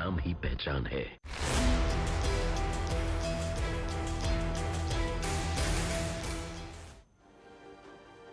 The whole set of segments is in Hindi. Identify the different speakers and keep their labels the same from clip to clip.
Speaker 1: नाम ही पहचान है।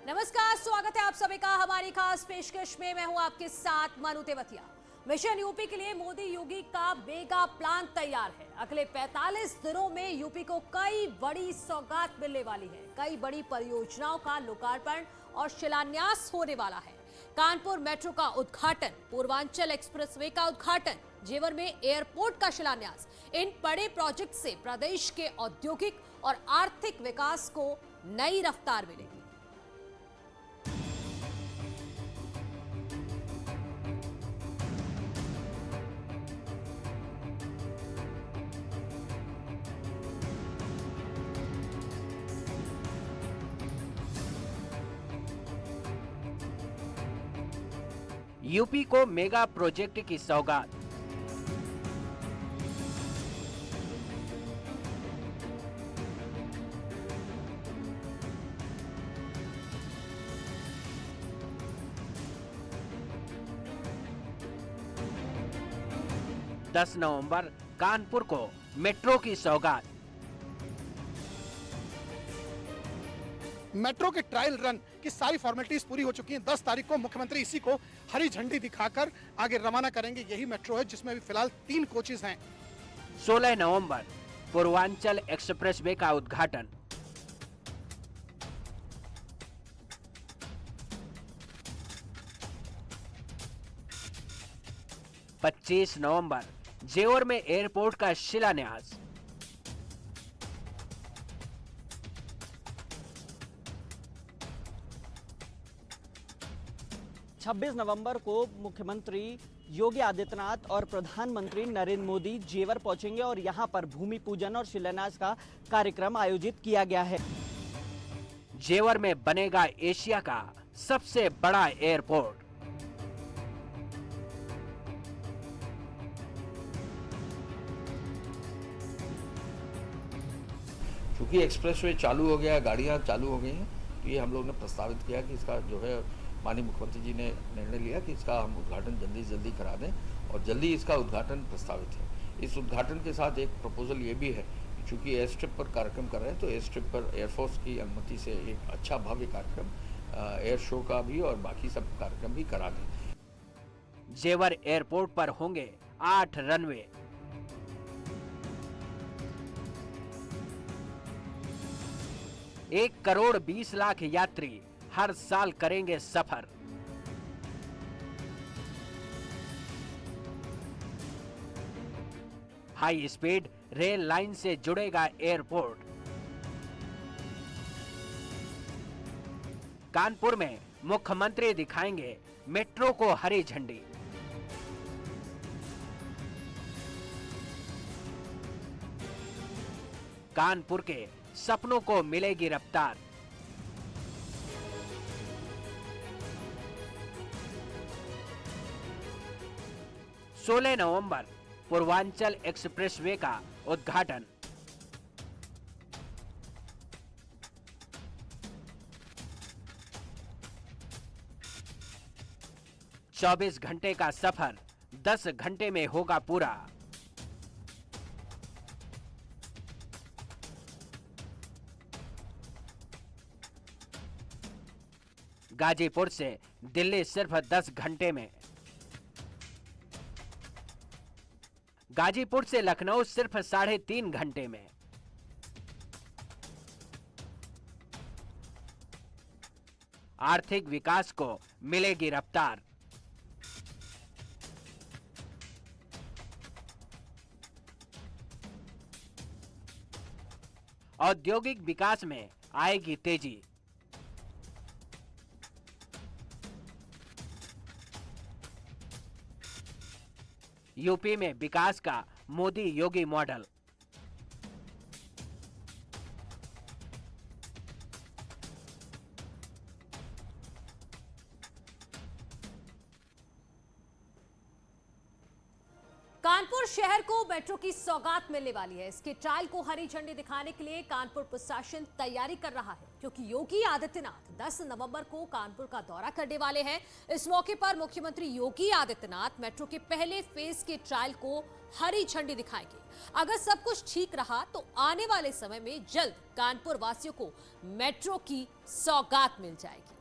Speaker 2: नमस्कार, स्वागत है आप सभी का हमारी खास पेशकश में। मैं हूं आपके साथ मनु तेवतिया। मिशन यूपी के लिए मोदी योगी का मेगा प्लान तैयार है। अगले 45 दिनों में यूपी को कई बड़ी सौगात मिलने वाली है। कई बड़ी परियोजनाओं का लोकार्पण और शिलान्यास होने वाला है। कानपुर मेट्रो का उद्घाटन, पूर्वांचल एक्सप्रेसवे का उद्घाटन, जेवर में एयरपोर्ट का शिलान्यास। इन बड़े प्रोजेक्ट से प्रदेश के औद्योगिक और आर्थिक विकास को नई रफ्तार मिलेगी।
Speaker 3: यूपी को मेगा प्रोजेक्ट की सौगात। दस नवंबर कानपुर को मेट्रो की सौगात।
Speaker 4: मेट्रो के ट्रायल रन की सारी फॉर्मेलिटीज पूरी हो चुकी हैं। 10 तारीख को मुख्यमंत्री इसी को हरी झंडी दिखाकर आगे रवाना करेंगे। यही मेट्रो है जिसमें अभी फिलहाल 3 कोचेज हैं।
Speaker 3: 16 नवंबर पूर्वांचल एक्सप्रेसवे का उद्घाटन। पच्चीस नवंबर जेवर में एयरपोर्ट का शिलान्यास।
Speaker 5: 26 नवंबर को मुख्यमंत्री योगी आदित्यनाथ और प्रधानमंत्री नरेंद्र मोदी जेवर पहुंचेंगे और यहां पर भूमि पूजन और शिलान्यास का कार्यक्रम आयोजित किया गया है।
Speaker 3: जेवर में बनेगा एशिया का सबसे बड़ा एयरपोर्ट।
Speaker 6: क्योंकि एक्सप्रेसवे चालू हो गया है, गाड़ियां चालू हो गई हैं, तो ये हम लोग ने प्रस्तावित किया कि इसका जो है माननीय मुख्यमंत्री जी ने निर्णय लिया कि इसका हम उद्घाटन जल्दी से जल्दी करा दें और जल्दी इसका उद्घाटन प्रस्तावित है। इस उद्घाटन के साथ एक प्रपोजल ये भी है कि चूँकि एयर स्ट्रिप पर कार्यक्रम कर रहे हैं तो एयर स्ट्रिप पर एयरफोर्स की अनुमति से एक अच्छा भव्य कार्यक्रम एयर शो का भी और बाकी सब कार्यक्रम भी करा दें।
Speaker 3: जेवर एयरपोर्ट पर होंगे 8 रनवे। एक करोड़ 20 लाख यात्री हर साल करेंगे सफर। हाई स्पीड रेल लाइन से जुड़ेगा एयरपोर्ट। कानपुर में मुख्यमंत्री दिखाएंगे मेट्रो को हरी झंडी। कानपुर के सपनों को मिलेगी रफ्तार। सोलह नवंबर पूर्वांचल एक्सप्रेसवे का उद्घाटन। चौबीस घंटे का सफर 10 घंटे में होगा पूरा। गाजीपुर से दिल्ली सिर्फ 10 घंटे में। गाजीपुर से लखनऊ सिर्फ 3.5 घंटे में। आर्थिक विकास को मिलेगी रफ्तार। औद्योगिक विकास में आएगी तेजी। यूपी में विकास का मोदी योगी मॉडल।
Speaker 2: कानपुर शहर को मेट्रो की सौगात मिलने वाली है। इसके ट्रायल को हरी झंडी दिखाने के लिए कानपुर प्रशासन तैयारी कर रहा है, क्योंकि योगी आदित्यनाथ 10 नवंबर को कानपुर का दौरा करने वाले हैं। इस मौके पर मुख्यमंत्री योगी आदित्यनाथ मेट्रो के पहले फेज के ट्रायल को हरी झंडी दिखाएंगे। अगर सब कुछ ठीक रहा तो आने वाले समय में जल्द कानपुर वासियों को मेट्रो की सौगात मिल जाएगी।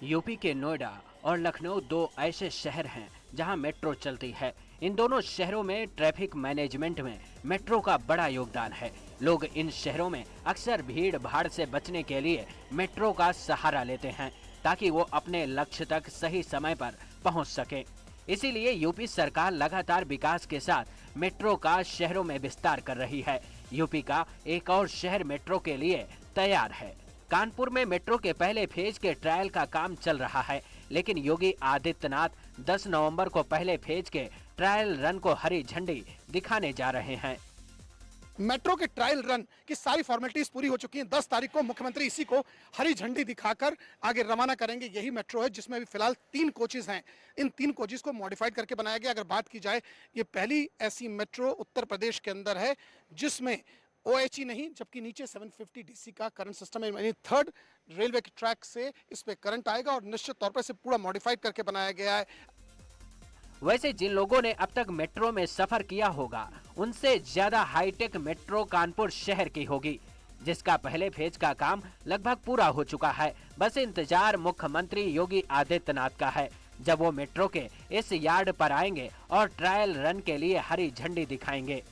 Speaker 3: यूपी के नोएडा और लखनऊ दो ऐसे शहर हैं जहां मेट्रो चलती है। इन दोनों शहरों में ट्रैफिक मैनेजमेंट में मेट्रो का बड़ा योगदान है। लोग इन शहरों में अक्सर भीड़ भाड़ से बचने के लिए मेट्रो का सहारा लेते हैं, ताकि वो अपने लक्ष्य तक सही समय पर पहुंच सके। इसीलिए यूपी सरकार लगातार विकास के साथ मेट्रो का शहरों में विस्तार कर रही है। यूपी का एक और शहर मेट्रो के लिए तैयार है। कानपुर में मेट्रो के पहले फेज के ट्रायल का काम चल रहा है, लेकिन योगी आदित्यनाथ 10 नवंबर को पहले फेज के ट्रायल रन को हरी झंडी दिखाने जा रहे हैं।
Speaker 4: मेट्रो के ट्रायल रन की सारी फॉर्मेलिटीज पूरी हो चुकी हैं। 10 तारीख को मुख्यमंत्री इसी को हरी झंडी दिखाकर आगे रवाना करेंगे। यही मेट्रो है जिसमें अभी फिलहाल 3 कोचेज हैं। इन 3 कोचेज को मॉडिफाइड करके बनाया गया। अगर बात की जाए, ये पहली ऐसी मेट्रो उत्तर प्रदेश के अंदर है जिसमें OHE नहीं, जबकि नीचे 750 DC का करंट सिस्टम है। यानी थर्ड रेलवे के ट्रैक से इस पे करंट आएगा और निश्चित तौर पर इसे पूरा मॉडिफाइड करके बनाया गया है।
Speaker 3: वैसे जिन लोगों ने अब तक मेट्रो में सफर किया होगा, उनसे ज्यादा हाईटेक मेट्रो कानपुर शहर की होगी, जिसका पहले फेज का काम लगभग पूरा हो चुका है। बस इंतजार मुख्यमंत्री योगी आदित्यनाथ का है, जब वो मेट्रो के इस यार्ड पर आएंगे और ट्रायल रन के लिए हरी झंडी दिखाएंगे।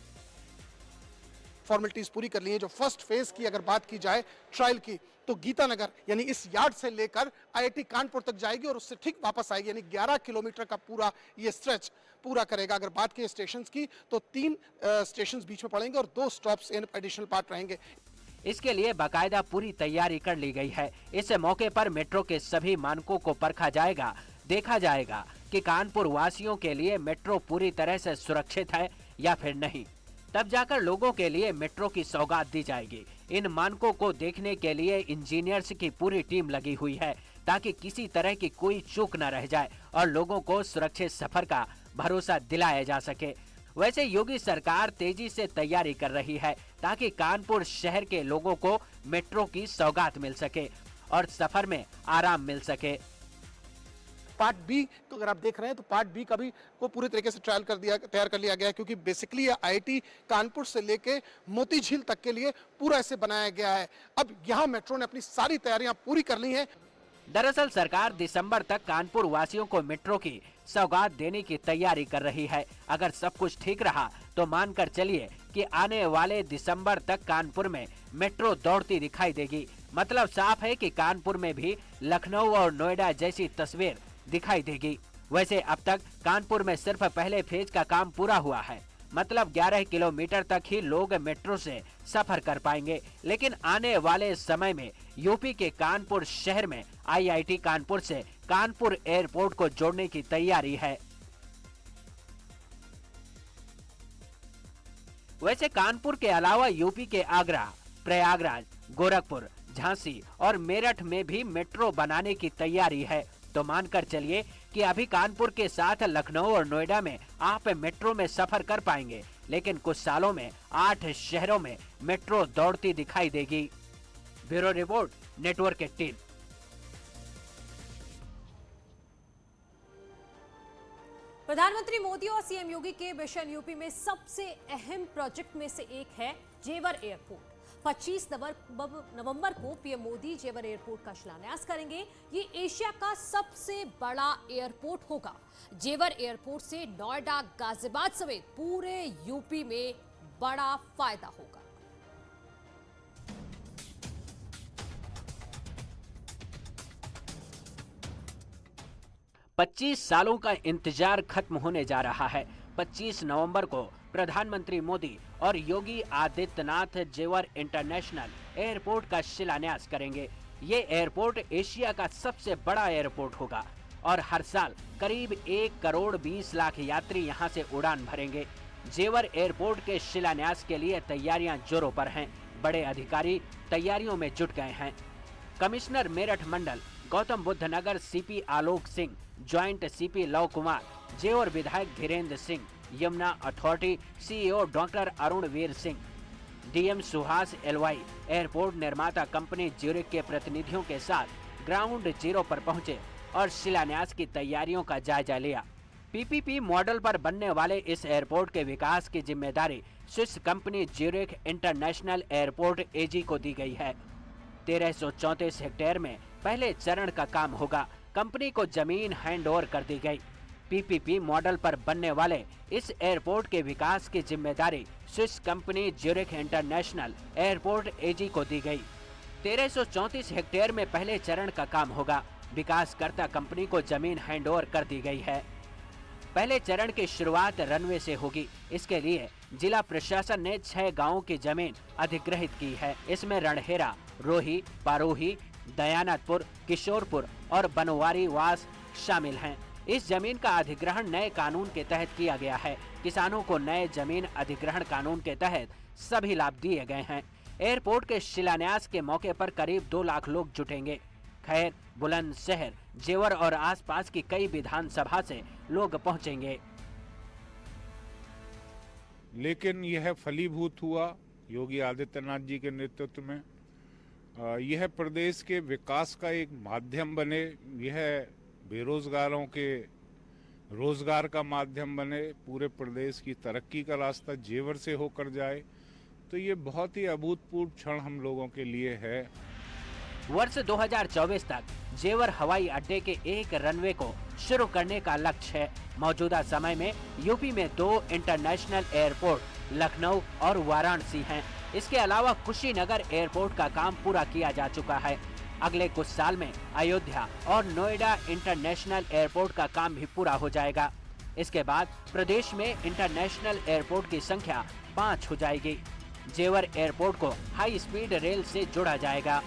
Speaker 4: फॉर्मेलिटीज पूरी कर ली है। जो फर्स्ट फेज की अगर बात की जाए ट्रायल की, तो गीतानगर यानी इस यार्ड से लेकर IIT कानपुर तक जाएगी और उससे ठीक वापस आएगी। यानी 11 किलोमीटर का पूरा ये स्ट्रेच पूरा करेगा। अगर बात की स्टेशंस की, तो 3 स्टेशंस बीच में पड़ेंगे और 2 स्टॉप्स इन एडिशनल पार्ट रहेंगे।
Speaker 3: इसके लिए बाकायदा पूरी तैयारी कर ली गई है। इस मौके पर मेट्रो के सभी मानकों को परखा जाएगा। देखा जाएगा कि कानपुर वासियों के लिए मेट्रो पूरी तरह से सुरक्षित है या फिर नहीं। तब जाकर लोगों के लिए मेट्रो की सौगात दी जाएगी। इन मानकों को देखने के लिए इंजीनियर्स की पूरी टीम लगी हुई है, ताकि किसी तरह की कोई चूक न रह जाए और लोगों को सुरक्षित सफर का भरोसा दिलाया जा सके। वैसे योगी सरकार तेजी से तैयारी कर रही है, ताकि कानपुर शहर के लोगों को मेट्रो की सौगात मिल सके और सफर में आराम मिल सके।
Speaker 4: पार्ट बी को अगर आप देख रहे हैं, तो पार्ट बी का भी को पूरी तरीके से तैयार कर लिया गया है, क्योंकि बेसिकली ये IIT कानपुर से लेके मोती झील तक के लिए पूरा ऐसे बनाया गया है। अब यहाँ मेट्रो ने अपनी सारी तैयारियां पूरी कर ली हैं।
Speaker 3: दरअसल सरकार दिसंबर तक कानपुर वासियों को मेट्रो की सौगात देने की तैयारी कर रही है। अगर सब कुछ ठीक रहा तो मानकर चलिए कि आने वाले दिसंबर तक कानपुर में मेट्रो दौड़ती दिखाई देगी। मतलब साफ है कि कानपुर में भी लखनऊ और नोएडा जैसी तस्वीर दिखाई देगी। वैसे अब तक कानपुर में सिर्फ पहले फेज का काम पूरा हुआ है, मतलब 11 किलोमीटर तक ही लोग मेट्रो से सफर कर पाएंगे। लेकिन आने वाले समय में यूपी के कानपुर शहर में IIT कानपुर से कानपुर एयरपोर्ट को जोड़ने की तैयारी है। वैसे कानपुर के अलावा यूपी के आगरा, प्रयागराज, गोरखपुर, झांसी और मेरठ में भी मेट्रो बनाने की तैयारी है। तो मानकर चलिए कि अभी कानपुर के साथ लखनऊ और नोएडा में आप मेट्रो में सफर कर पाएंगे, लेकिन कुछ सालों में 8 शहरों में मेट्रो दौड़ती दिखाई देगी। Bureau report, network 18।
Speaker 2: प्रधानमंत्री मोदी और CM योगी के मिशन यूपी में सबसे अहम प्रोजेक्ट में से एक है जेवर एयरपोर्ट। 25 नवंबर को PM मोदी जेवर एयरपोर्ट का शिलान्यास करेंगे। ये एशिया का सबसे बड़ा एयरपोर्ट होगा। जेवर एयरपोर्ट से नोएडा, गाजियाबाद समेत पूरे यूपी में बड़ा फायदा होगा।
Speaker 3: पच्चीस सालों का इंतजार खत्म होने जा रहा है। 25 नवंबर को प्रधानमंत्री मोदी और योगी आदित्यनाथ जेवर इंटरनेशनल एयरपोर्ट का शिलान्यास करेंगे। ये एयरपोर्ट एशिया का सबसे बड़ा एयरपोर्ट होगा और हर साल करीब 1 करोड़ 20 लाख यात्री यहां से उड़ान भरेंगे। जेवर एयरपोर्ट के शिलान्यास के लिए तैयारियां जोरों पर हैं। बड़े अधिकारी तैयारियों में जुट गए हैं। कमिश्नर मेरठ मंडल Gautam Buddh Nagar CP Alok Singh joint CP Luv Kumar, Jewar विधायक Dhirendra Singh, Yamuna authority CEO doctor Arun Veer Singh, DM Suhas L Y, airport निर्माता कंपनी ज्यूरिख के प्रतिनिधियों के साथ ग्राउंड जीरो पर पहुंचे और शिलान्यास की तैयारियों का जायजा लिया। पीपीपी मॉडल पर बनने वाले इस एयरपोर्ट के विकास की जिम्मेदारी Swiss company Zurich international airport AG को दी गई है। 1334 हेक्टेयर में पहले चरण का काम होगा। कंपनी को जमीन हैंडओवर कर दी गई। पीपीपी मॉडल पर बनने वाले इस एयरपोर्ट के विकास की जिम्मेदारी Swiss company Zurich international airport AG को दी गई। 1334 हेक्टेयर में पहले चरण का काम होगा। विकासकर्ता कंपनी को जमीन हैंडओवर कर दी गई है। पहले चरण की शुरुआत रनवे से होगी। इसके लिए जिला प्रशासन ने 6 गांवों की जमीन अधिग्रहित की है। इसमें रणहेरा, रोही, पारोही, दयानतपुर, किशोरपुर और बनवारी वास शामिल हैं। इस जमीन का अधिग्रहण नए कानून के तहत किया गया है। किसानों को नए जमीन अधिग्रहण कानून के तहत सभी लाभ दिए गए हैं। एयरपोर्ट के शिलान्यास के मौके पर करीब 2 लाख लोग जुटेंगे। खैर, बुलंदशहर, जेवर और आसपास की कई विधानसभा से लोग पहुंचेंगे।
Speaker 1: लेकिन यह फलीभूत हुआ योगी आदित्यनाथ जी के नेतृत्व में। यह प्रदेश के विकास का एक माध्यम बने, यह बेरोजगारों के रोजगार का माध्यम बने, पूरे प्रदेश की तरक्की का रास्ता जेवर से होकर जाए, तो ये बहुत ही अभूतपूर्व क्षण हम लोगों के लिए है।
Speaker 3: वर्ष 2024 तक जेवर हवाई अड्डे के एक रनवे को शुरू करने का लक्ष्य है। मौजूदा समय में यूपी में 2 इंटरनेशनल एयरपोर्ट लखनऊ और वाराणसी हैं। इसके अलावा कुशीनगर एयरपोर्ट का काम पूरा किया जा चुका है। अगले कुछ साल में अयोध्या और नोएडा इंटरनेशनल एयरपोर्ट का काम भी पूरा हो जाएगा। इसके बाद प्रदेश में इंटरनेशनल एयरपोर्ट की संख्या 5 हो जाएगी। जेवर एयरपोर्ट को हाई स्पीड रेल से जोड़ा जाएगा।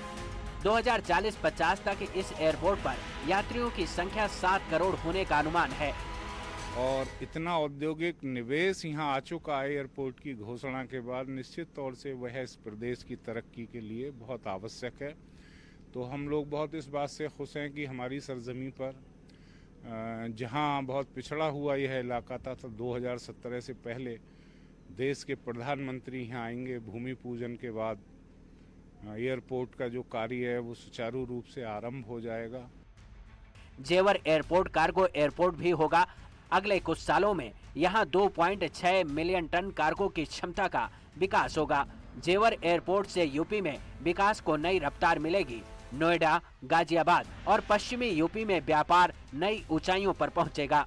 Speaker 3: 2040-50 तक इस एयरपोर्ट पर यात्रियों की संख्या 7 करोड़ होने का अनुमान है।
Speaker 1: और इतना औद्योगिक निवेश यहाँ आ चुका है एयरपोर्ट की घोषणा के बाद, निश्चित तौर से वह इस प्रदेश की तरक्की के लिए बहुत आवश्यक है। तो हम लोग बहुत इस बात से खुश हैं कि हमारी सरजमी पर जहाँ बहुत पिछड़ा हुआ यह इलाका था, तो 2017 से पहले देश के प्रधानमंत्री यहाँ आएंगे। भूमि पूजन के बाद एयरपोर्ट का जो कार्य है वो सुचारू रूप से आरंभ हो जाएगा।
Speaker 3: जेवर एयरपोर्ट कार्गो एयरपोर्ट भी होगा। अगले कुछ सालों में यहां 2.6 मिलियन टन कार्गो की क्षमता का विकास होगा। जेवर एयरपोर्ट से यूपी में विकास को नई रफ्तार मिलेगी। नोएडा, गाजियाबाद और पश्चिमी यूपी में व्यापार नई ऊंचाइयों पर पहुंचेगा।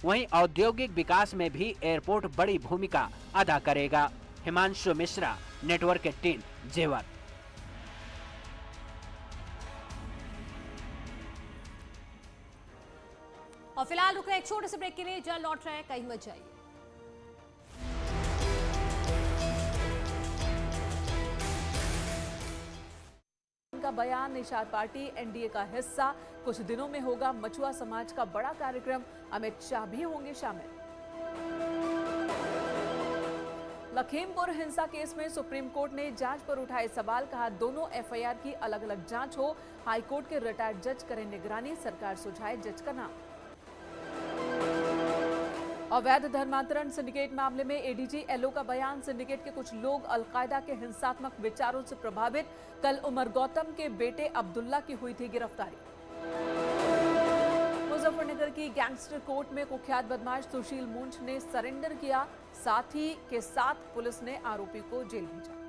Speaker 3: वहीं औद्योगिक विकास में भी एयरपोर्ट बड़ी भूमिका अदा करेगा। हिमांशु मिश्रा, नेटवर्क 18, जेवर।
Speaker 2: और फिलहाल रुक रहे एक छोटे से ब्रेक के लिए, जल्द लौट रहे हैं, कहीं मत जाइए।
Speaker 7: का बयान, निषाद पार्टी एनडीए का हिस्सा, कुछ दिनों में होगा मछुआ समाज का बड़ा कार्यक्रम, अमित शाह भी होंगे शामिल। लखीमपुर हिंसा केस में सुप्रीम कोर्ट ने जांच पर उठाए सवाल, कहा दोनों एफआईआर की अलग अलग जांच हो, हाईकोर्ट के रिटायर्ड जज करें निगरानी, सरकार सुझाए जज का नाम। अवैध धर्मांतरण सिंडिकेट मामले में एडीजी एलओ का बयान, सिंडिकेट के कुछ लोग अलकायदा के हिंसात्मक विचारों से प्रभावित, कल उमर गौतम के बेटे अब्दुल्ला की हुई थी गिरफ्तारी। मुजफ्फरनगर की गैंगस्टर कोर्ट में कुख्यात बदमाश सुशील मूंछ ने सरेंडर किया, साथी के साथ पुलिस ने आरोपी को जेल भेजा।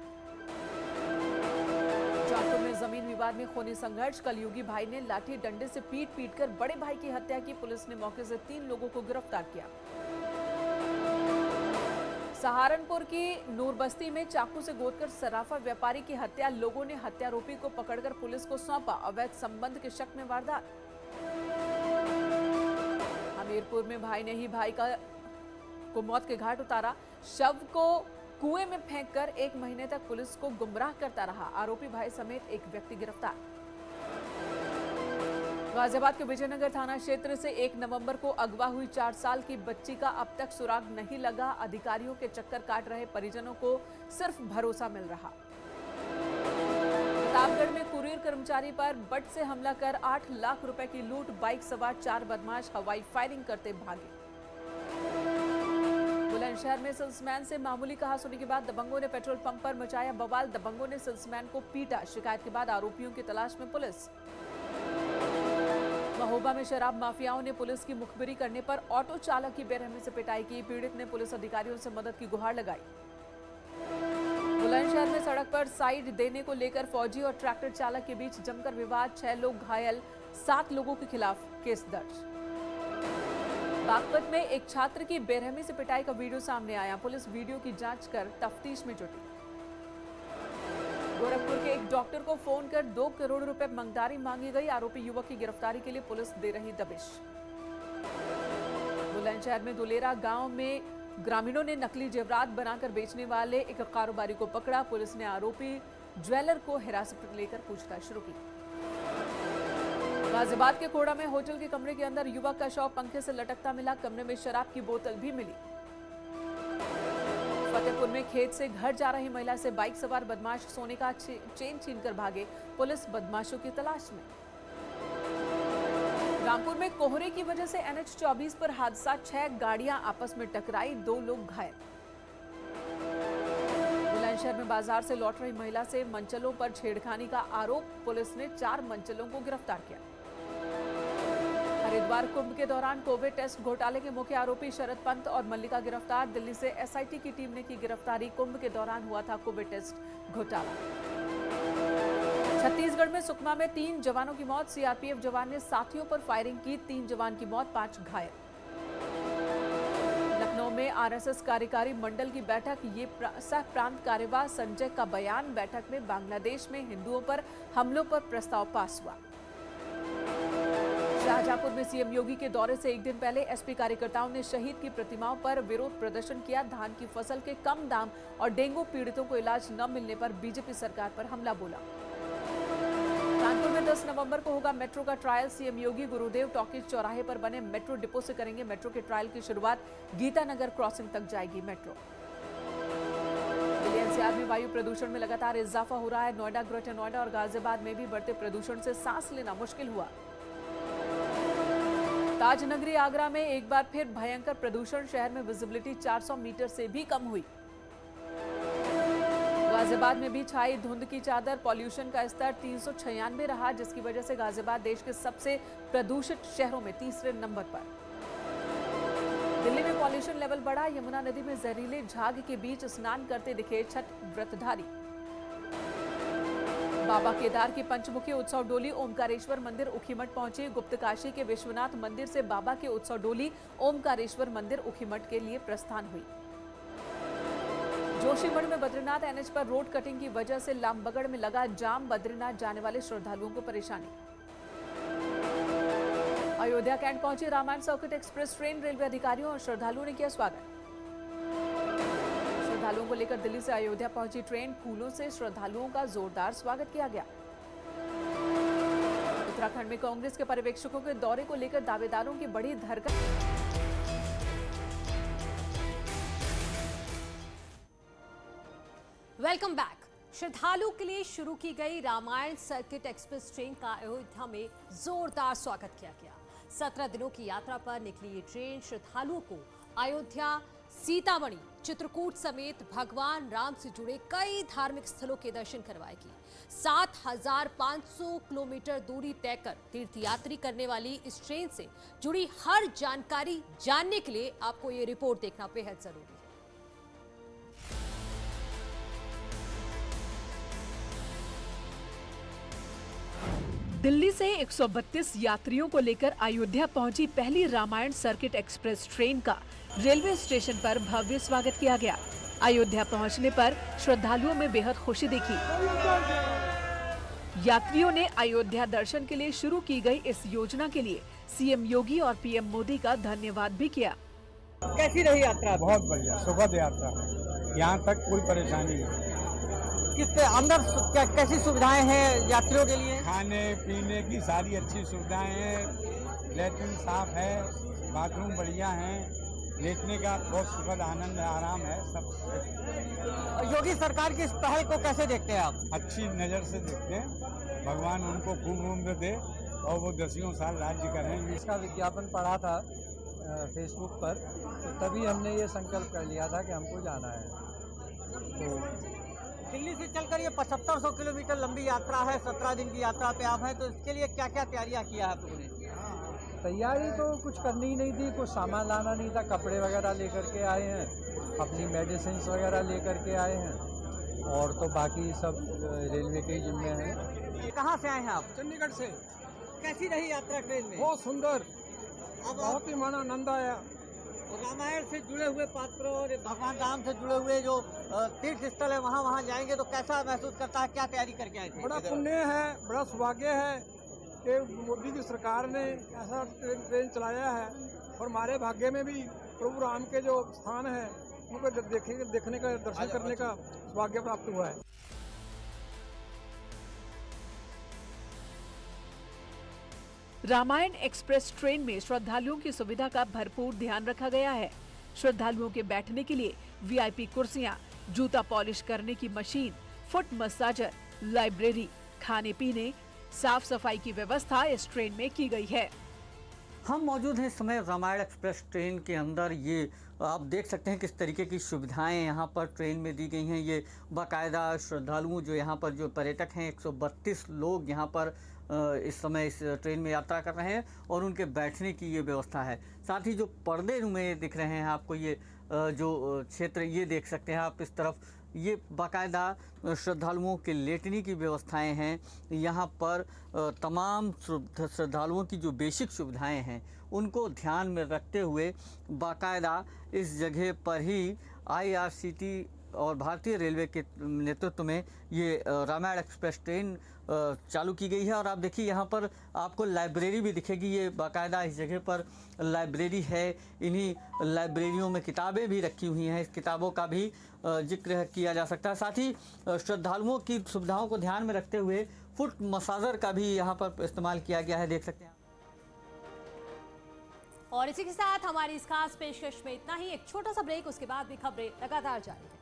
Speaker 7: जौनपुर में जमीन विवाद में खूनी संघर्ष, कलयुगी भाई ने लाठी डंडे से पीट कर बड़े भाई की हत्या की, पुलिस ने मौके से 3 लोगों को गिरफ्तार किया। सहारनपुर की नूरबस्ती में चाकू से गोदकर सराफा व्यापारी की हत्या, लोगों ने हत्यारोपी को पकड़कर पुलिस को सौंपा, अवैध संबंध के शक में वारदात। हमीरपुर में भाई ने ही भाई को मौत के घाट उतारा, शव को कुएं में फेंककर 1 महीने तक पुलिस को गुमराह करता रहा, आरोपी भाई समेत एक व्यक्ति गिरफ्तार। गाजियाबाद के विजयनगर थाना क्षेत्र से 1 नवंबर को अगवा हुई 4 साल की बच्ची का अब तक सुराग नहीं लगा, अधिकारियों के चक्कर काट रहे परिजनों को सिर्फ भरोसा मिल रहा। प्रतापगढ़ में कुरियर कर्मचारी पर बट से हमला कर 8 लाख रुपए की लूट, बाइक सवार 4 बदमाश हवाई फायरिंग करते भागे। बुलंदशहर में सेल्समैन से मामूली कहासुनी के बाद दबंगों ने पेट्रोल पंप पर मचाया बवाल, दबंगों ने सेल्समैन को पीटा, शिकायत के बाद आरोपियों की तलाश में पुलिस। महोबा में शराब माफियाओं ने पुलिस की मुखबिरी करने पर ऑटो चालक की बेरहमी से पिटाई की, पीड़ित ने पुलिस अधिकारियों से मदद की गुहार लगाई। बुलंदशहर में सड़क पर साइड देने को लेकर फौजी और ट्रैक्टर चालक के बीच जमकर विवाद, 6 लोग घायल, 7 लोगों के खिलाफ केस दर्ज। बागपत में एक छात्र की बेरहमी से पिटाई का वीडियो सामने आया, पुलिस वीडियो की जांच कर तफ्तीश में जुटी। गोरखपुर के एक डॉक्टर को फोन कर 2 करोड़ रुपए मंगदारी मांगी गई, आरोपी युवक की गिरफ्तारी के लिए पुलिस दे रही दबिश। बुलंदशहर में दुलेरा गांव में ग्रामीणों ने नकली जेवरात बनाकर बेचने वाले एक कारोबारी को पकड़ा, पुलिस ने आरोपी ज्वेलर को हिरासत में लेकर पूछताछ शुरू की। गाजियाबाद के कोड़ा में होटल के कमरे के अंदर युवक का शव पंखे से लटकता मिला, कमरे में शराब की बोतल भी मिली। फतेहपुर में खेत से घर जा रही महिला से बाइक सवार बदमाश सोने का चेन छीनकर भागे, पुलिस बदमाशों की तलाश में। रामपुर में कोहरे की वजह से NH-24 पर हादसा, 6 गाड़ियां आपस में टकराई, 2 लोग घायल। बुलंदशहर में बाजार से लौट रही महिला से मंचलों पर छेड़खानी का आरोप, पुलिस ने 4 मंचलों को गिरफ्तार किया। हरिद्वार कुंभ के दौरान कोविड टेस्ट घोटाले के मुख्य आरोपी शरद पंत और मल्लिका गिरफ्तार, दिल्ली से SIT की टीम ने की गिरफ्तारी, कुंभ के दौरान हुआ था कोविड टेस्ट घोटाला। छत्तीसगढ़ में सुकमा में 3 जवानों की मौत, CRPF जवान ने साथियों पर फायरिंग की, 3 जवान की मौत, 5 घायल। लखनऊ में RSS कार्यकारी मंडल की बैठक, ये सह प्रांत कार्यवाह संजय का बयान, बैठक में बांग्लादेश में हिंदुओं पर हमलों पर प्रस्ताव पास हुआ। शाहजहांपुर में CM योगी के दौरे से एक दिन पहले SP कार्यकर्ताओं ने शहीद की प्रतिमाओं पर विरोध प्रदर्शन किया, धान की फसल के कम दाम और डेंगू पीड़ितों को इलाज न मिलने पर बीजेपी सरकार पर हमला बोला। कानपुर में 10 नवंबर को होगा मेट्रो का ट्रायल, CM योगी गुरुदेव टॉकीज चौराहे पर बने मेट्रो डिपो से करेंगे मेट्रो के ट्रायल की शुरुआत, गीतानगर क्रॉसिंग तक जाएगी मेट्रो। दिल्ली NCR में वायु प्रदूषण में लगातार इजाफा हो रहा है, नोएडा, ग्रेटर नोएडा और गाजियाबाद में भी बढ़ते प्रदूषण से सांस लेना मुश्किल हुआ। ताज नगरी आगरा में एक बार फिर भयंकर प्रदूषण, शहर में विजिबिलिटी 400 मीटर से भी कम हुई। गाजियाबाद में भी छाई धुंध की चादर, पॉल्यूशन का स्तर 396 रहा, जिसकी वजह से गाजियाबाद देश के सबसे प्रदूषित शहरों में 3रे नंबर पर। दिल्ली में पॉल्यूशन लेवल बढ़ा, यमुना नदी में जहरीले झाग के बीच स्नान करते दिखे छठ व्रतधारी। बाबा केदार की पंचमुखी उत्सव डोली ओमकारेश्वर मंदिर उखीमठ पहुंची, गुप्तकाशी के विश्वनाथ मंदिर से बाबा के उत्सव डोली ओमकारेश्वर मंदिर उखीमठ के लिए प्रस्थान हुई। जोशीमठ में बद्रीनाथ NH पर रोड कटिंग की वजह से लामबगड़ में लगा जाम, बद्रीनाथ जाने वाले श्रद्धालुओं को परेशानी। अयोध्या कैंट पहुंची Ramayan circuit express train, railway अधिकारियों और श्रद्धालुओं ने किया स्वागत। श्रद्धालुओं को लेकर दिल्ली से अयोध्या पहुंची ट्रेन, फूलों से श्रद्धालुओं का जोरदार स्वागत किया गया। उत्तराखंड में कांग्रेस के पर्यवेक्षकों के दौरे को लेकर दावेदारों की बड़ी धरकर।
Speaker 2: Welcome back. श्रद्धालु के लिए शुरू की गई रामायण सर्किट एक्सप्रेस ट्रेन का अयोध्या में जोरदार स्वागत किया गया। 17 दिनों की यात्रा पर निकली ये ट्रेन श्रद्धालुओं को अयोध्या, सीतामढ़ी, चित्रकूट समेत भगवान राम से जुड़े कई धार्मिक स्थलों के दर्शन करवाएगी। 7500 किलोमीटर दूरी तय कर तीर्थयात्री करने वाली इस ट्रेन से जुड़ी हर जानकारी जानने के लिए आपको ये रिपोर्ट देखना बेहद जरूरी है।
Speaker 8: दिल्ली से 132 यात्रियों को लेकर अयोध्या पहुंची पहली रामायण सर्किट एक्सप्रेस ट्रेन का रेलवे स्टेशन पर भव्य स्वागत किया गया। अयोध्या पहुंचने पर श्रद्धालुओं में बेहद खुशी दिखी। यात्रियों ने अयोध्या दर्शन के लिए शुरू की गई इस योजना के लिए CM योगी और PM मोदी का धन्यवाद भी किया।
Speaker 9: कैसी रही यात्रा?
Speaker 10: बहुत बढ़िया, सुखद यात्रा है, यहाँ तक कोई परेशानी नहीं।
Speaker 9: कितने अंदर कैसी सुविधाएं हैं यात्रियों के लिए?
Speaker 10: खाने पीने की सारी अच्छी सुविधाएं हैं, लैट्रिन साफ है, बाथरूम बढ़िया है, लेटने का बहुत सुखद आनंद आराम है सब।
Speaker 9: योगी सरकार की इस पहल को कैसे देखते हैं आप?
Speaker 10: अच्छी नज़र से देखते हैं। भगवान उनको खूब उम्र दे और वो 10 साल राज्य करें।
Speaker 11: इसका विज्ञापन पढ़ा था फेसबुक पर, तो तभी हमने ये संकल्प कर लिया था कि हमको जाना है। तो
Speaker 9: दिल्ली से चलकर ये 7500 किलोमीटर लंबी यात्रा है, 17 दिन की यात्रा पे आप हैं, तो इसके लिए क्या क्या तैयारियां किया है आप लोगों ने?
Speaker 11: तैयारी तो कुछ करनी ही नहीं थी, कुछ सामान लाना नहीं था, कपड़े वगैरह लेकर के आए हैं, अपनी मेडिसिन वगैरह लेकर के आए हैं, और तो बाकी सब रेलवे के ही जिम्मे हैं।
Speaker 9: कहाँ से आए हैं आप?
Speaker 11: चंडीगढ़ से।
Speaker 9: कैसी रही यात्रा ट्रेन में?
Speaker 11: बहुत सुंदर,
Speaker 9: अब
Speaker 11: बहुत ही मन आनंद आया।
Speaker 9: रामायण से जुड़े हुए पात्र और भगवान राम से जुड़े हुए जो तीर्थ स्थल है वहाँ जाएंगे तो कैसा महसूस करता है, क्या तैयारी करके आए थे?
Speaker 11: बड़ा पुण्य है, बड़ा सौभाग्य है कि मोदी की सरकार ने ऐसा ट्रेन चलाया है, और हमारे भाग्य में भी प्रभु राम के जो स्थान है उनको देखने का, दर्शन करने का सौभाग्य प्राप्त हुआ है।
Speaker 8: रामायण एक्सप्रेस ट्रेन में श्रद्धालुओं की सुविधा का भरपूर ध्यान रखा गया है। श्रद्धालुओं के बैठने के लिए वीआईपी कुर्सियां, जूता पॉलिश करने की मशीन, फुट मसाजर, लाइब्रेरी, खाने पीने, साफ सफाई की व्यवस्था इस ट्रेन में की गई है।
Speaker 9: हम मौजूद हैं इस समय रामायण एक्सप्रेस ट्रेन के अंदर। ये आप देख सकते हैं किस तरीके की सुविधाएं यहाँ पर ट्रेन में दी गई हैं। ये बाकायदा श्रद्धालुओं जो यहाँ पर जो पर्यटक हैं 132 लोग यहाँ पर इस समय इस ट्रेन में यात्रा कर रहे हैं, और उनके बैठने की ये व्यवस्था है। साथ ही जो पर्दे में दिख रहे हैं आपको, ये जो क्षेत्र ये देख सकते हैं आप इस तरफ, ये बाकायदा श्रद्धालुओं के लेटने की व्यवस्थाएं हैं। यहाँ पर तमाम श्रद्धालुओं की जो बेसिक सुविधाएं हैं उनको ध्यान में रखते हुए बाकायदा इस जगह पर ही IRCT और भारतीय रेलवे के नेतृत्व में ये रामायण एक्सप्रेस ट्रेन चालू की गई है। और आप देखिए यहाँ पर आपको लाइब्रेरी भी दिखेगी। ये बाकायदा इस जगह पर लाइब्रेरी है। इन्हीं लाइब्रेरियों में किताबें भी रखी हुई हैं। इस किताबों का भी जिक्र किया जा सकता है। साथ ही श्रद्धालुओं की सुविधाओं को ध्यान में रखते हुए फुट मसाजर का भी यहाँ पर इस्तेमाल किया गया है, देख सकते हैं।
Speaker 2: और इसी के साथ हमारी इस खास पेशकश में इतना ही। एक छोटा सा ब्रेक, उसके बाद भी खबरें लगातार जारी है।